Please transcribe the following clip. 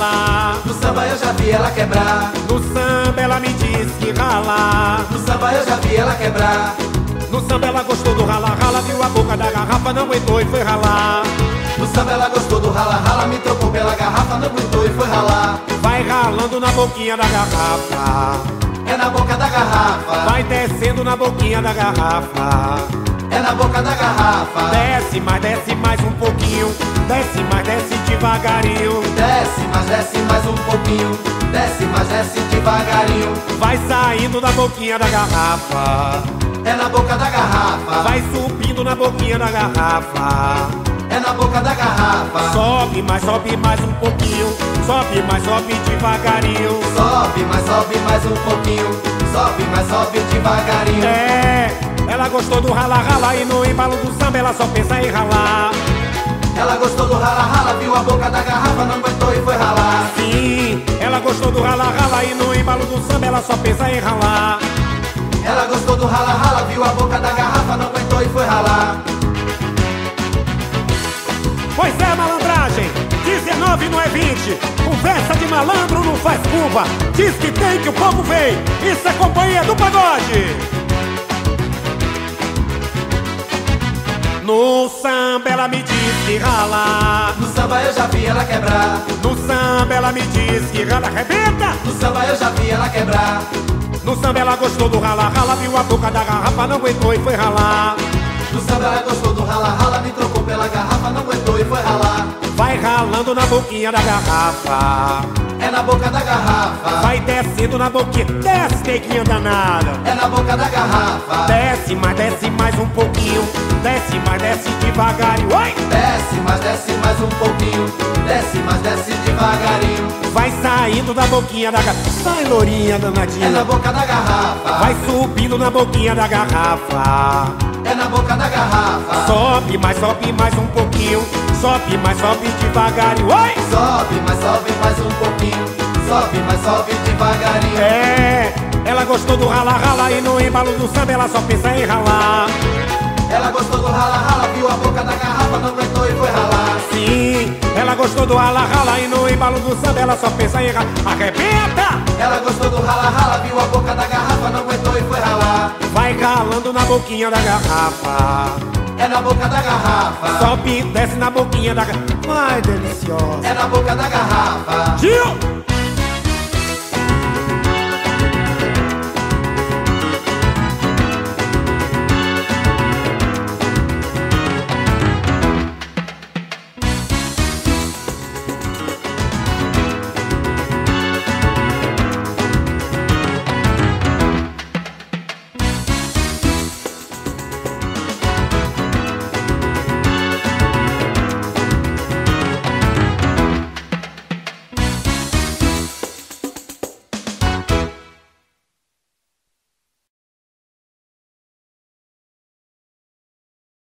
ralar. No samba eu já vi ela quebrar. No samba ela me disse que ralar. No samba eu já vi ela quebrar. No samba ela gostou do rala, rala, viu a boca da garrafa, não aguentou e foi ralar. No samba ela gostou do rala, rala, me trocou pela garrafa, não aguentou e foi ralar. Vai ralando na boquinha da garrafa, É na boca da garrafa. vai descendo na boquinha da garrafa. É na boca da garrafa. Desce mais um pouquinho. Desce mais, desce devagarinho. Desce mais um pouquinho. Desce mais, desce devagarinho. Vai saindo da boquinha da garrafa. É na boca da garrafa. Vai subindo na boquinha da garrafa. É na boca da garrafa. Sobe mais um pouquinho. Sobe devagarinho. Sobe mais um pouquinho. Sobe devagarinho. É, ela gostou do rala, rala. E no embalo do samba ela só pensa em ralar. Ela gostou do rala, rala, viu a boca da garrafa, não aguentou e foi ralar. Sim, ela gostou do rala, rala. E no embalo do samba ela só pensa em ralar. Ela gostou do rala, rala, viu a boca da garrafa, não aguentou e foi ralar. Pois é, malandragem, 19 não é 20. Conversa de malandro não faz curva. Diz que tem que o povo vem. Isso é companhia do pagode. No samba ela me diz que rala. No samba eu já vi ela quebrar. No samba ela me diz que rala, arrebenta. No samba eu já vi ela quebrar. No samba ela gostou do rala, rala, viu a boca da garrafa, não aguentou e foi ralar. No samba ela gostou do rala, rala, me trocou pela garrafa, não aguentou e foi ralar. Vai ralando na boquinha da garrafa. É na boca da garrafa. Vai descendo na boquinha, desce, neguinha danada. É na boca da garrafa. Desce mais um pouquinho. Desce mais, desce devagarinho. Oi! Desce mais um pouquinho. Desce devagarinho. Vai saindo da boquinha da garrafa. Sai, lourinha danadinha. É na boca da garrafa. Vai subindo na boquinha da garrafa. É na boca da garrafa. Sobe mais um pouquinho. Sobe devagarinho. Oi! Sobe mais um pouquinho. Sobe devagarinho. É, ela gostou do rala, rala. E no embalo do samba ela só pensa em ralar. Ela gostou do rala, rala, viu a boca da garrafa, não aguentou e foi ralar. Sim, ela gostou do rala, rala. E no embalo do samba ela só pensa em ralar. Arrebenta! Ela gostou do rala, rala, viu a boca da garrafa, não aguentou e foi ralar. Vai ralando na boquinha da garrafa. É na boca da garrafa. Sobe, desce na boquinha da garrafa. Ai, deliciosa. É na boca da garrafa. Gil!